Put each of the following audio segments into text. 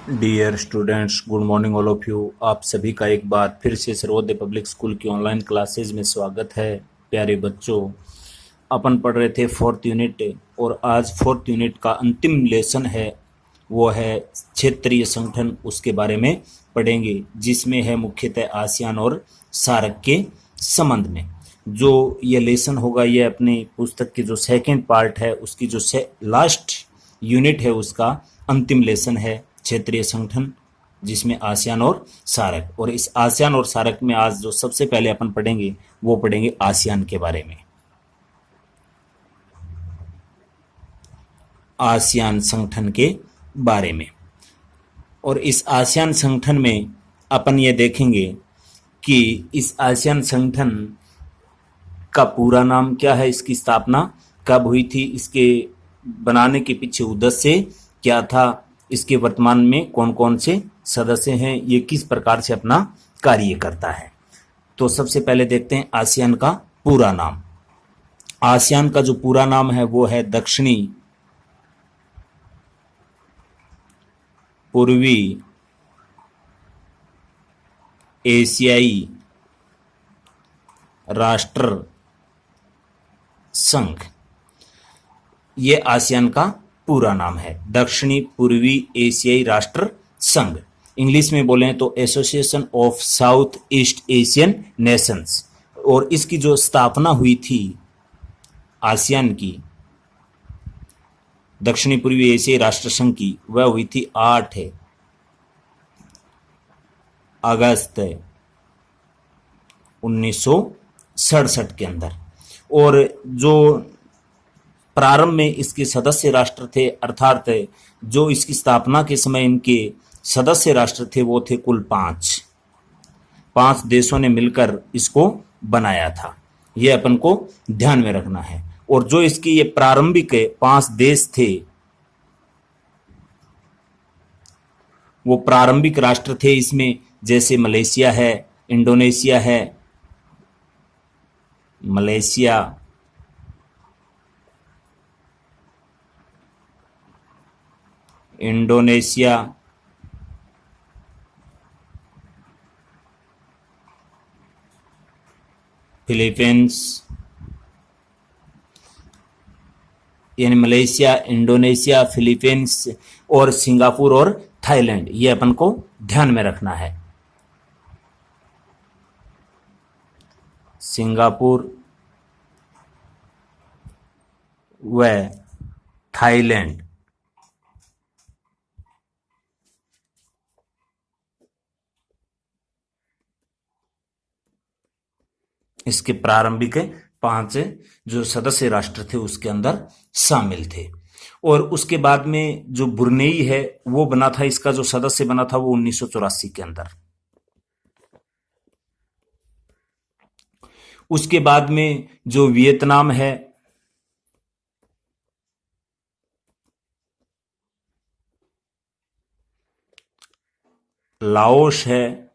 Dear students, good morning all of you. आप सभी का एक बार फिर से सर्वोदय पब्लिक स्कूल की ऑनलाइन क्लासेज में स्वागत है। प्यारे बच्चों, अपन पढ़ रहे थे फोर्थ यूनिट और आज फोर्थ यूनिट का अंतिम लेसन है, वो है क्षेत्रीय संगठन। उसके बारे में पढ़ेंगे, जिसमें है मुख्यतः आसियान और सार्क के संबंध में। जो ये लेसन होगा, ये अपनी पुस्तक की जो सेकंड पार्ट है उसकी जो लास्ट यूनिट है उसका अंतिम लेसन है, क्षेत्रीय संगठन, जिसमें आसियान और सार्क। और इस आसियान और सार्क में आज जो सबसे पहले अपन पढ़ेंगे वो पढ़ेंगे आसियान के बारे में, आसियान संगठन के बारे में। और इस आसियान संगठन में अपन ये देखेंगे कि इस आसियान संगठन का पूरा नाम क्या है, इसकी स्थापना कब हुई थी, इसके बनाने के पीछे उद्देश्य क्या था, इसके वर्तमान में कौन कौन से सदस्य हैं, ये किस प्रकार से अपना कार्य करता है। तो सबसे पहले देखते हैं आसियान का पूरा नाम। आसियान का जो पूरा नाम है वो है दक्षिणी पूर्वी एशियाई राष्ट्र संघ। ये आसियान का पूरा नाम है, दक्षिणी पूर्वी एशियाई राष्ट्र संघ। इंग्लिश में बोले तो association of south east Asian Nations. और इसकी जो स्थापना हुई थी आसियान की, दक्षिणी पूर्वी एशियाई राष्ट्र संघ की, वह हुई थी 8 अगस्त 1967 के अंदर। और जो प्रारंभ में इसके सदस्य राष्ट्र थे, अर्थात जो इसकी स्थापना के समय इनके सदस्य राष्ट्र थे वो थे कुल 5 देशों ने मिलकर इसको बनाया था। यह अपन को ध्यान में रखना है। और जो इसकी ये प्रारंभिक 5 देश थे, वो प्रारंभिक राष्ट्र थे इसमें, जैसे मलेशिया है, इंडोनेशिया है, मलेशिया, इंडोनेशिया, फिलीपींस, यानी मलेशिया, इंडोनेशिया, फिलीपींस और सिंगापुर और थाईलैंड। ये अपन को ध्यान में रखना है। सिंगापुर व थाईलैंड इसके प्रारंभिक 5 जो सदस्य राष्ट्र थे उसके अंदर शामिल थे। और उसके बाद में जो ब्रुनेई है वो बना था, इसका जो सदस्य बना था वो 1984 के अंदर। उसके बाद में जो वियतनाम है, लाओस है,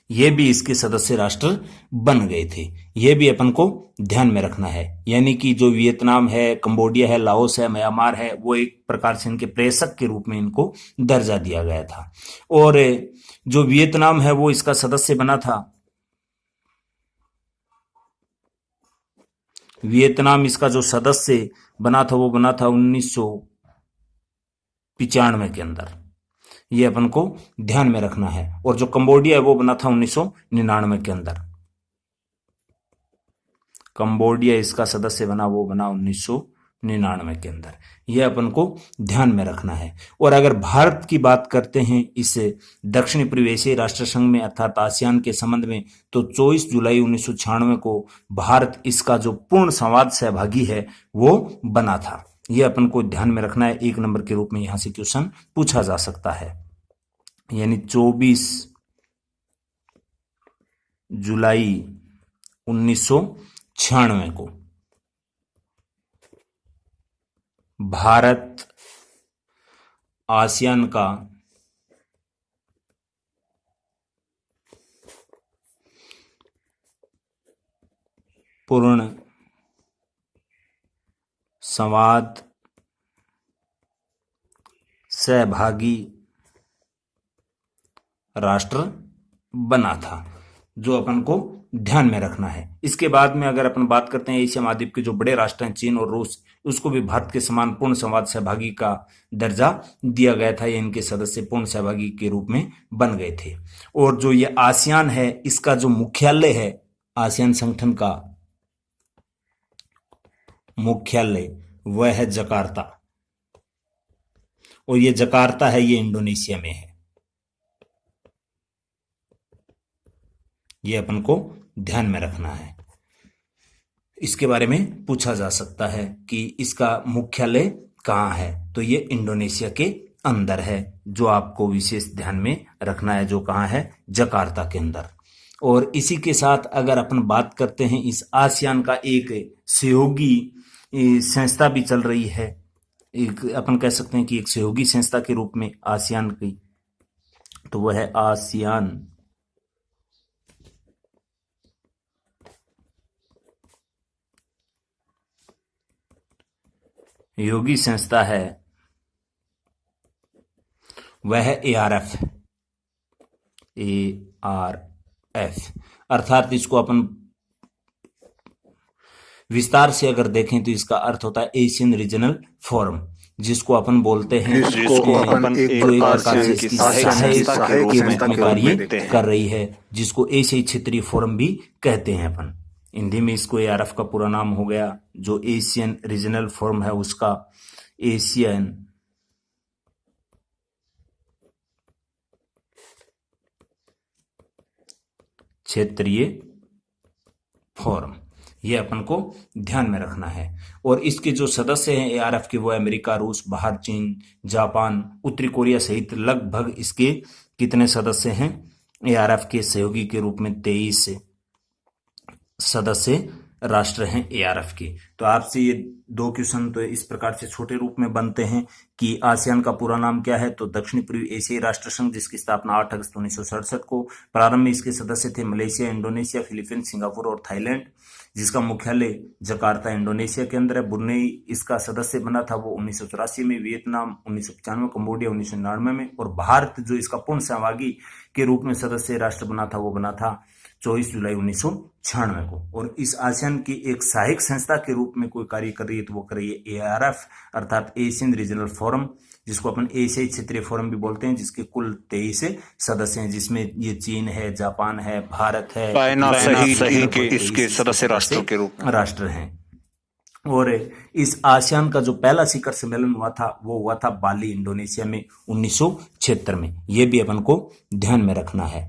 ये भी इसके सदस्य राष्ट्र बन गए थे। ये भी अपन को ध्यान में रखना है। यानी कि जो वियतनाम है, कंबोडिया है, लाओस है, म्यांमार है, वो एक प्रकार से इनके प्रेषक के रूप में इनको दर्जा दिया गया था। और जो वियतनाम है वो इसका सदस्य बना था। वियतनाम इसका जो सदस्य बना था वो बना था 1995 के अंदर। ये अपन को ध्यान में रखना है। और जो कंबोडिया है वो बना था 1999 के अंदर। कंबोडिया इसका सदस्य बना, वो बना 1999 के अंदर। यह अपन को ध्यान में रखना है। और अगर भारत की बात करते हैं इस दक्षिण पूर्व एशियाई राष्ट्र संघ में अर्थात आसियान के संबंध में, तो 24 जुलाई 1996 को भारत इसका जो पूर्ण संवाद सहभागी है वो बना था। यह अपन को ध्यान में रखना है। 1 नंबर के रूप में यहां से क्वेश्चन पूछा जा सकता है। यानी 24 जुलाई 1996 को भारत आसियान का पूर्ण संवाद सहभागी राष्ट्र बना था, जो अपन को ध्यान में रखना है। इसके बाद में अगर अपन बात करते हैं एशिया महाद्वीप के जो बड़े राष्ट्र हैं चीन और रूस, उसको भी भारत के समान पूर्ण संवाद सहभागी का दर्जा दिया गया था। ये इनके सदस्य पूर्ण सहभागी के रूप में बन गए थे। और जो ये आसियान है, इसका जो मुख्यालय है, आसियान संगठन का मुख्यालय वह है जकार्ता, और ये जकार्ता है, ये इंडोनेशिया में है। ये अपन को ध्यान में रखना है। इसके बारे में पूछा जा सकता है कि इसका मुख्यालय कहाँ है, तो ये इंडोनेशिया के अंदर है, जो आपको विशेष ध्यान में रखना है, जो कहाँ है, जकार्ता के अंदर। और इसी के साथ अगर अपन बात करते हैं, इस आसियान का एक सहयोगी संस्था भी चल रही है, एक अपन कह सकते हैं कि एक सहयोगी संस्था के रूप में आसियान की, तो वह है आसियान योगी संस्था है, वह है ARF। अर्थात इसको अपन विस्तार से अगर देखें तो इसका अर्थ होता है एशियन रीजनल फोरम, जिसको अपन बोलते हैं, जिसको अपन एक प्रकार से इसकी सहायक के रूप में कार्य कर रही है, जिसको एशियाई क्षेत्रीय फोरम भी कहते हैं अपन। हिंदी में इसको ARF का पूरा नाम हो गया, जो एशियन रीजनल फोरम है उसका एशियन क्षेत्रीय फोरम। ये अपन को ध्यान में रखना है। और इसके जो सदस्य हैं ARF के, वो अमेरिका, रूस, बाहर चीन, जापान, उत्तरी कोरिया सहित लगभग इसके कितने सदस्य हैं ARF के सहयोगी के रूप में? 23 सदस्य राष्ट्र हैं ARF के। तो आपसे ये 2 क्वेश्चन तो इस प्रकार से छोटे रूप में बनते हैं कि आसियान का पूरा नाम क्या है, तो दक्षिण पूर्वी एशियाई राष्ट्र संघ, जिसकी स्थापना 8 अगस्त 1967 को। प्रारंभ में इसके सदस्य थे मलेशिया, इंडोनेशिया, फिलीपींस, सिंगापुर और थाईलैंड, जिसका मुख्यालय जकार्ता इंडोनेशिया के अंदर है। ब्रुनेई इसका सदस्य बना था वो 1984 में, वियतनाम 1995, कंबोडिया 1999 में, और भारत जो इसका पूर्ण सहभागी के रूप में सदस्य राष्ट्र बना था वो बना था 24 जुलाई 1996 को। और इस आसियान की एक सहायक संस्था के रूप में कोई कार्य कर रही है तो वो कर रही है ARF, अर्थात एशियन रीजनल फोरम, जिसको अपन एशियाई क्षेत्रीय फोरम भी बोलते हैं, जिसके कुल 23 सदस्य हैं, जिसमें ये चीन है, जापान है, भारत है, चाइना सहित इसके सदस्य राष्ट्रों के रूप में राष्ट्र हैं। और इस आसियान का जो पहला शिखर सम्मेलन हुआ था वो हुआ था बाली, इंडोनेशिया में 1976 में। ये भी अपन को ध्यान में रखना है।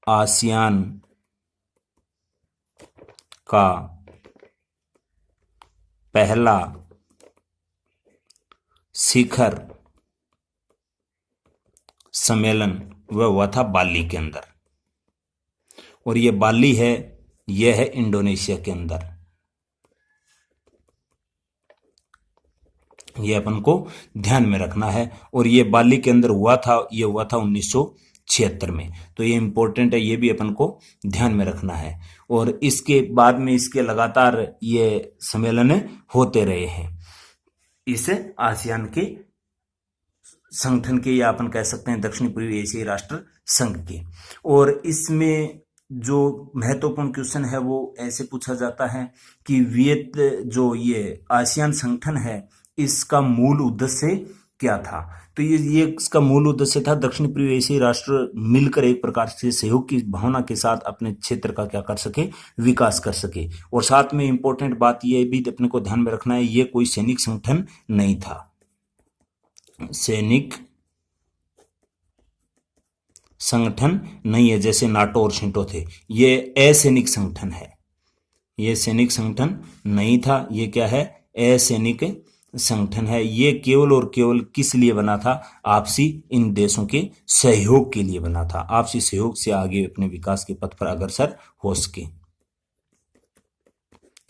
आसियान का पहला शिखर सम्मेलन वह हुआ था बाली के अंदर, और ये बाली है, यह है इंडोनेशिया के अंदर। ये अपन को ध्यान में रखना है। और ये बाली के अंदर हुआ था, ये हुआ था 1976 में। तो ये इंपॉर्टेंट है, ये भी अपन को ध्यान में रखना है। और इसके बाद में इसके लगातार ये सम्मेलन होते रहे हैं इस आसियान के संगठन के, या अपन कह सकते हैं दक्षिण पूर्वी एशियाई राष्ट्र संघ के। और इसमें जो महत्वपूर्ण क्वेश्चन है वो ऐसे पूछा जाता है कि जो ये आसियान संगठन है, इसका मूल उद्देश्य क्या था? तो ये इसका मूल उद्देश्य था दक्षिण पूर्वी एशियाई राष्ट्र मिलकर एक प्रकार से सहयोग की भावना के साथ अपने क्षेत्र का क्या कर सके, विकास कर सके। और साथ में इंपॉर्टेंट बात ये भी अपने को ध्यान में रखना है, ये कोई सैनिक संगठन नहीं था, सैनिक संगठन नहीं है जैसे नाटो और शिंटो थे। ये असैनिक संगठन है, ये सैनिक संगठन नहीं था। ये क्या है? असैनिक संगठन है। ये केवल और केवल किस लिए बना था? आपसी इन देशों के सहयोग के लिए बना था, आपसी सहयोग से आगे अपने विकास के पथ पर अग्रसर हो सके।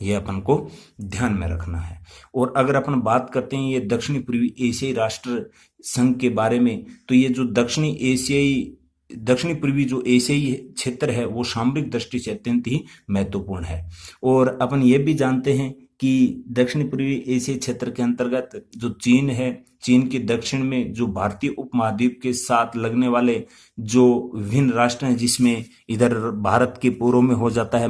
यह अपन को ध्यान में रखना है। और अगर अपन बात करते हैं ये दक्षिणी पूर्वी एशियाई राष्ट्र संघ के बारे में, तो ये जो दक्षिणी पूर्वी जो एशियाई क्षेत्र है वो सामरिक दृष्टि से अत्यंत ही महत्वपूर्ण है। और अपन ये भी जानते हैं कि दक्षिण पूर्वी एशिया क्षेत्र के अंतर्गत जो चीन है, चीन के दक्षिण में जो भारतीय उपमहाद्वीप के साथ लगने वाले जो विभिन्न राष्ट्र हैं, जिसमें इधर भारत के पूर्व में हो जाता है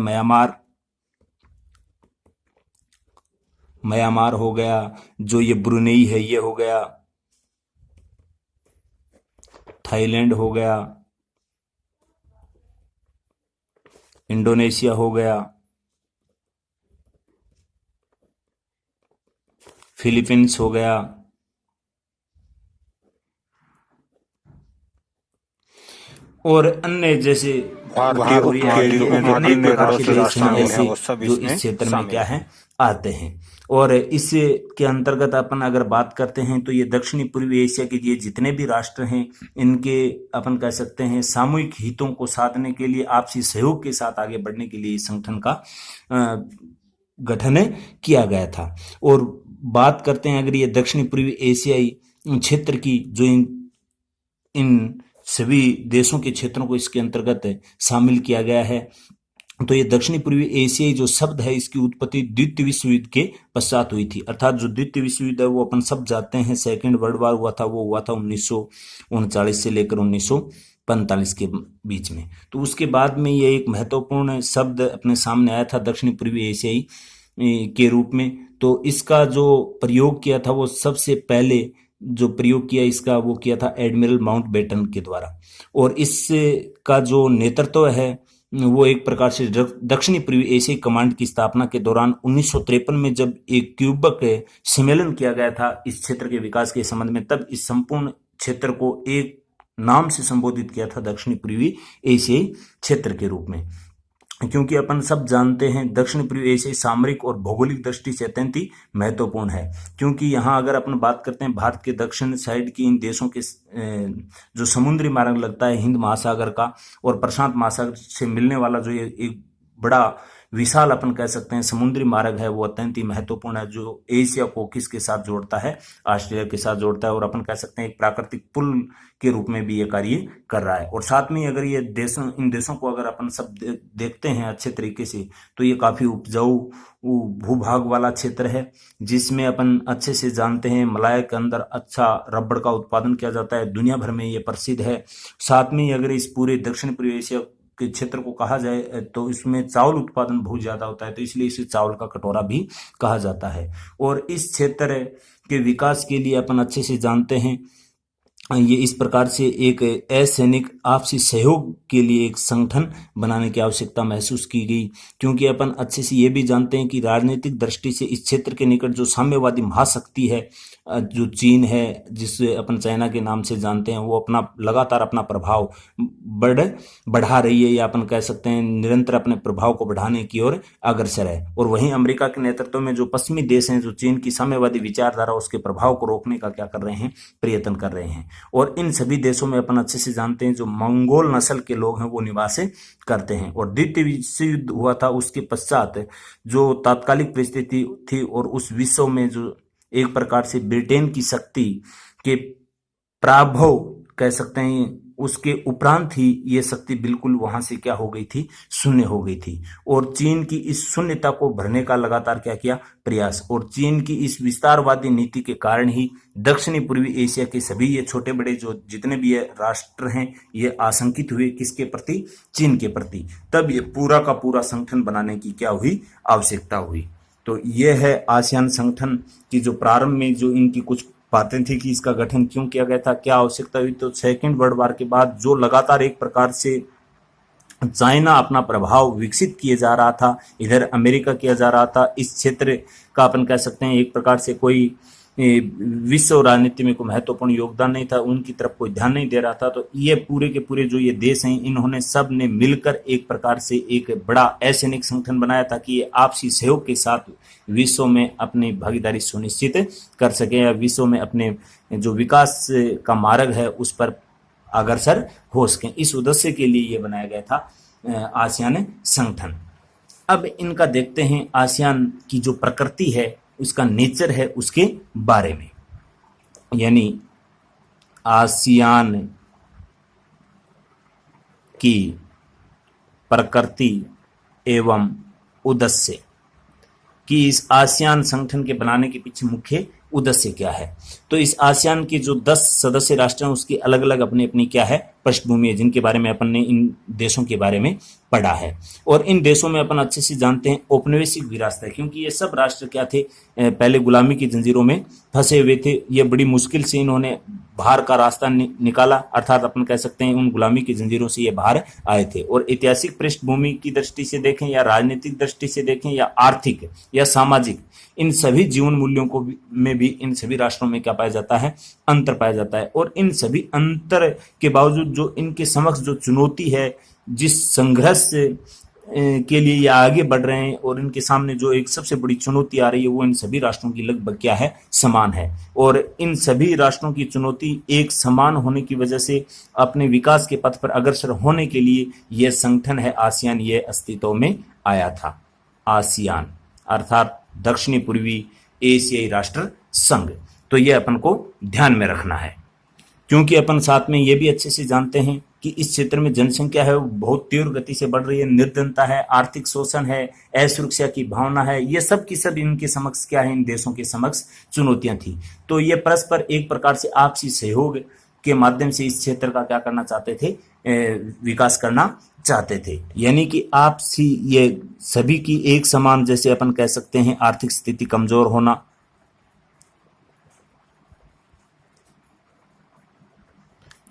म्यांमार हो गया, जो ये ब्रुनेई है ये हो गया, थाईलैंड हो गया, इंडोनेशिया हो गया, फिलीपींस हो गया, और अन्य जैसे भारतीय उपमहाद्वीप अनेक प्रकार के देश हैं ऐसे वो सब जो इस इसमें क्षेत्र में शामिल क्या है आते हैं। और इसके अंतर्गत अपन अगर बात करते हैं तो ये दक्षिणी पूर्वी एशिया के ये जितने भी राष्ट्र हैं, इनके अपन कह सकते हैं सामूहिक हितों को साधने के लिए, आपसी सहयोग के साथ आगे बढ़ने के लिए इस संगठन का गठन किया गया था। और बात करते हैं अगर ये दक्षिणी पूर्वी एशियाई क्षेत्र की, जो इन सभी देशों के क्षेत्रों को इसके अंतर्गत शामिल किया गया है, तो ये दक्षिणी पूर्वी एशियाई जो शब्द है इसकी उत्पत्ति द्वितीय विश्व युद्ध के पश्चात हुई थी। अर्थात जो द्वितीय विश्व युद्ध है वो अपन सब जानते हैं, सेकेंड वर्ल्ड वॉर हुआ था, वो हुआ था 1939 से लेकर 1945 के बीच में। तो उसके बाद में ये एक महत्वपूर्ण शब्द अपने सामने आया था दक्षिणी पूर्वी एशियाई के रूप में। तो इसका जो प्रयोग किया था वो सबसे पहले जो प्रयोग किया इसका वो किया था एडमिरल माउंटबेटन के द्वारा। और इसका जो नेतृत्व है वो एक प्रकार से दक्षिणी पूर्वी एशियाई कमांड की स्थापना के दौरान 1953 में जब एक क्यूबक सम्मेलन किया गया था इस क्षेत्र के विकास के संबंध में, तब इस संपूर्ण क्षेत्र को एक नाम से संबोधित किया था दक्षिणी पूर्वी एशियाई क्षेत्र के रूप में। क्योंकि अपन सब जानते हैं दक्षिण पूर्वी एशिया सामरिक और भौगोलिक दृष्टि से अत्यंत ही महत्वपूर्ण है। क्योंकि यहाँ अगर अपन बात करते हैं भारत के दक्षिण साइड की इन देशों के जो समुद्री मार्ग लगता है हिंद महासागर का और प्रशांत महासागर से मिलने वाला जो ये एक बड़ा विशाल अपन कह सकते हैं समुद्री मार्ग है, वो अत्यंत ही महत्वपूर्ण है, जो एशिया को किसके साथ जोड़ता है, ऑस्ट्रेलिया के साथ जोड़ता है, और अपन कह सकते हैं एक प्राकृतिक पुल के रूप में भी ये कार्य कर रहा है। और साथ में अगर ये इन देशों को अगर अपन सब देखते हैं अच्छे तरीके से, तो ये काफी उपजाऊ भूभाग वाला क्षेत्र है, जिसमें अपन अच्छे से जानते हैं मलाया के अंदर अच्छा रबड़ का उत्पादन किया जाता है, दुनिया भर में ये प्रसिद्ध है। साथ में अगर इस पूरे दक्षिण पूर्वी एशिया के क्षेत्र को कहा जाए तो इसमें चावल उत्पादन बहुत ज्यादा होता है, तो इसलिए इसे चावल का कटोरा भी कहा जाता है। और इस क्षेत्र के विकास के लिए अपन अच्छे से जानते हैं ये इस प्रकार से एक असैनिक आपसी सहयोग के लिए एक संगठन बनाने की आवश्यकता महसूस की गई। क्योंकि अपन अच्छे से ये भी जानते हैं कि राजनीतिक दृष्टि से इस क्षेत्र के निकट जो साम्यवादी महाशक्ति है, जो चीन है, जिसे अपन चाइना के नाम से जानते हैं, वो अपना लगातार अपना प्रभाव बढ़ा रही है, या अपन कह सकते हैं निरंतर अपने प्रभाव को बढ़ाने की ओर अग्रसर है। और वहीं अमेरिका के नेतृत्व में जो पश्चिमी देश हैं, जो चीन की साम्यवादी विचारधारा उसके प्रभाव को रोकने का क्या कर रहे हैं, प्रयत्न कर रहे हैं। और इन सभी देशों में अपन अच्छे से जानते हैं जो मंगोल नस्ल के लोग हैं वो निवास करते हैं। और द्वितीय विश्व युद्ध हुआ था, उसके पश्चात जो तात्कालिक परिस्थिति थी और उस विश्व में जो एक प्रकार से ब्रिटेन की शक्ति के प्रभाव कह सकते हैं, उसके उपरांत ही ये शक्ति बिल्कुल वहां से क्या हो गई थी, शून्य हो गई थी। और चीन की इस शून्यता को भरने का लगातार क्या किया, प्रयास। और चीन की इस विस्तारवादी नीति के कारण ही दक्षिणी पूर्वी एशिया के सभी ये छोटे बड़े जो जितने भी ये राष्ट्र हैं ये आशंकित हुए किसके प्रति, चीन के प्रति। तब ये पूरा का पूरा संगठन बनाने की क्या हुई, आवश्यकता हुई। तो ये है आसियान संगठन की जो प्रारंभ में जो इनकी कुछ बातें थी कि इसका गठन क्यों किया गया था, क्या आवश्यकता हुई। तो सेकेंड वर्ल्ड वॉर के बाद जो लगातार एक प्रकार से चाइना अपना प्रभाव विकसित किए जा रहा था, इधर अमेरिका किया जा रहा था, इस क्षेत्र का अपन कह सकते हैं एक प्रकार से कोई विश्व राजनीति में कोई महत्वपूर्ण योगदान नहीं था, उनकी तरफ कोई ध्यान नहीं दे रहा था। तो ये पूरे के पूरे जो ये देश हैं, इन्होंने सब ने मिलकर एक प्रकार से एक बड़ा असैनिक संगठन बनाया ताकि ये आपसी सहयोग के साथ विश्व में अपनी भागीदारी सुनिश्चित कर सके, या विश्व में अपने जो विकास का मार्ग है उस पर अग्रसर हो सके। इस उद्देश्य के लिए ये बनाया गया था आसियान संगठन। अब इनका देखते हैं आसियान की जो प्रकृति है, उसका नेचर है, उसके बारे में। यानी आसियान की प्रकृति एवं उद्देश्य कि इस आसियान संगठन के बनाने के पीछे मुख्य उद्देश्य क्या है। तो इस आसियान के जो 10 सदस्य राष्ट्र हैं उसकी अलग अलग अपनी अपनी क्या है पृष्ठभूमि है, जिनके बारे में अपन ने इन देशों के बारे में पढ़ा है। और इन देशों में अपन अच्छे से जानते हैं औपनिवेशिक विरासत है, क्योंकि ये सब राष्ट्र क्या थे, पहले गुलामी की जंजीरों में फंसे हुए थे। ये बड़ी मुश्किल से इन्होंने बाहर का रास्ता निकाला, अर्थात अपन कह सकते हैं उन गुलामी की जंजीरों से ये बाहर आए थे। और ऐतिहासिक पृष्ठभूमि की दृष्टि से देखें या राजनीतिक दृष्टि से देखें या आर्थिक या सामाजिक, इन सभी जीवन मूल्यों को में भी इन सभी राष्ट्रों में क्या पाया जाता है, अंतर पाया जाता है। और इन सभी अंतर के बावजूद जो इनके समक्ष जो चुनौती है, जिस संघर्ष के लिए ये आगे बढ़ रहे हैं, और इनके सामने जो एक सबसे बड़ी चुनौती आ रही है, वो इन सभी राष्ट्रों की लगभग क्या है, समान है। और इन सभी राष्ट्रों की चुनौती एक समान होने की वजह से अपने विकास के पथ पर अग्रसर होने के लिए यह संगठन है आसियान, ये अस्तित्व में आया था। आसियान अर्थात दक्षिणी पूर्वी एशियाई राष्ट्र संघ। तो ये अपन को ध्यान में रखना है, क्योंकि अपन साथ में ये भी अच्छे से जानते हैं कि इस क्षेत्र में जनसंख्या है वो बहुत तीव्र गति से बढ़ रही है, निर्धनता है, आर्थिक शोषण है, असुरक्षा की भावना है। ये सब की सब इनके समक्ष क्या है, इन देशों के समक्ष चुनौतियां थी। तो ये परस्पर एक प्रकार से आपसी सहयोग के माध्यम से इस क्षेत्र का क्या करना चाहते थे, विकास करना चाहते थे। यानी कि आपसी ये सभी की एक समान, जैसे अपन कह सकते हैं आर्थिक स्थिति कमजोर होना,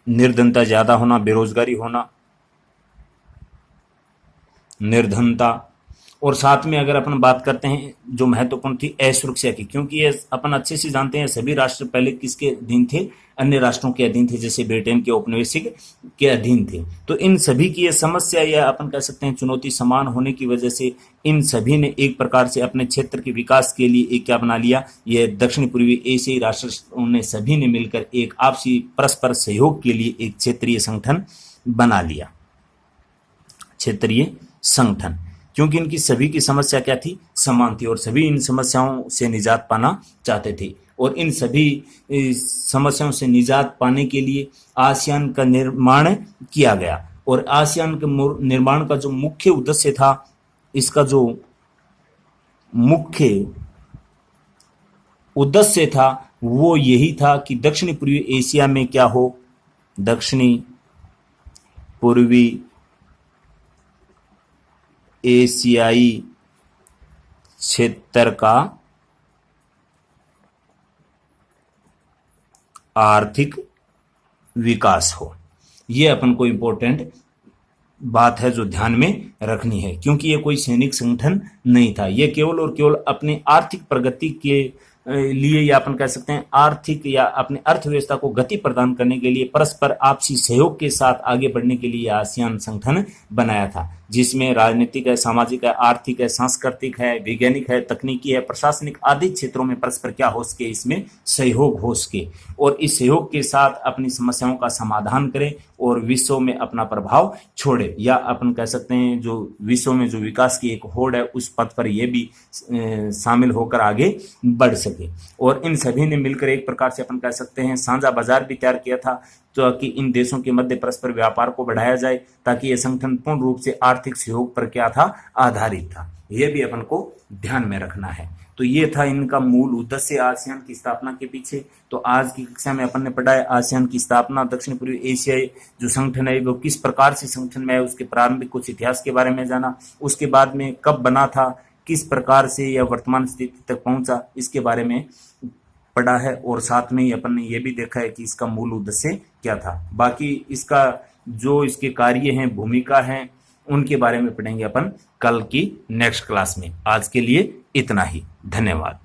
निर्धनता ज्यादा होना, बेरोजगारी होना, निर्धनता, और साथ में अगर अपन बात करते हैं जो महत्वपूर्ण थी असुरक्षा की, क्योंकि ये अपन अच्छे से जानते हैं सभी राष्ट्र पहले किसके अधीन थे, अन्य राष्ट्रों के अधीन थे, जैसे ब्रिटेन के औपनिवेशिक के अधीन थे। तो इन सभी की ये समस्या या अपन कह सकते हैं चुनौती समान होने की वजह से इन सभी ने एक प्रकार से अपने क्षेत्र के विकास के लिए एक क्या बना लिया, ये दक्षिण पूर्वी एशियाई राष्ट्रों ने सभी ने मिलकर एक आपसी परस्पर सहयोग के लिए एक क्षेत्रीय संगठन बना लिया, क्षेत्रीय संगठन। क्योंकि इनकी सभी की समस्या क्या थी, समान थी, और सभी इन समस्याओं से निजात पाना चाहते थे। और इन सभी समस्याओं से निजात पाने के लिए आसियान का निर्माण किया गया। और आसियान के निर्माण का जो मुख्य उद्देश्य था, इसका जो मुख्य उद्देश्य था वो यही था कि दक्षिणी पूर्वी एशिया में क्या हो, दक्षिणी पूर्वी एशियाई क्षेत्र का आर्थिक विकास हो। यह अपन को इंपॉर्टेंट बात है जो ध्यान में रखनी है, क्योंकि ये कोई सैनिक संगठन नहीं था। ये केवल और केवल अपने आर्थिक प्रगति के लिए या अपन कह सकते हैं आर्थिक या अपने अर्थव्यवस्था को गति प्रदान करने के लिए परस्पर आपसी सहयोग के साथ आगे बढ़ने के लिए आसियान संगठन बनाया था, जिसमें राजनीतिक है, सामाजिक है, आर्थिक है, सांस्कृतिक है, वैज्ञानिक है, तकनीकी है, प्रशासनिक आदि क्षेत्रों में परस्पर क्या हो सके, इसमें सहयोग हो सके, और इस सहयोग के साथ अपनी समस्याओं का समाधान करें और विश्व में अपना प्रभाव छोड़े, या अपन कह सकते हैं जो विश्व में जो विकास की एक होड़ है उस पथ पर यह भी शामिल होकर आगे बढ़ सके। और इन सभी ने मिलकर एक प्रकार से अपन कह सकते हैं साझा बाजार भी तैयार किया था, तो कि इन देशों के मध्य परस्पर व्यापार को बढ़ाया जाए, ताकि यह संगठन पूर्ण रूप से आर्थिक सहयोग पर क्या था, आधारित था। यह भी अपन को ध्यान में रखना है। तो ये था इनका मूल उद्देश्य आसियान की स्थापना के पीछे। तो आज की कक्षा में अपन ने पढ़ा है आसियान की स्थापना, दक्षिण पूर्वी एशियाई जो संगठन है वो किस प्रकार से संगठन में है, उसके प्रारंभिक कुछ इतिहास के बारे में जाना, उसके बाद में कब बना था, किस प्रकार से यह वर्तमान स्थिति तक पहुंचा, इसके बारे में पढ़ा है। और साथ में ही अपन ने यह भी देखा है कि इसका मूल उद्देश्य क्या था। बाकी इसका जो इसके कार्य हैं, भूमिका है, उनके बारे में पढ़ेंगे अपन कल की नेक्स्ट क्लास में। आज के लिए इतना ही, धन्यवाद।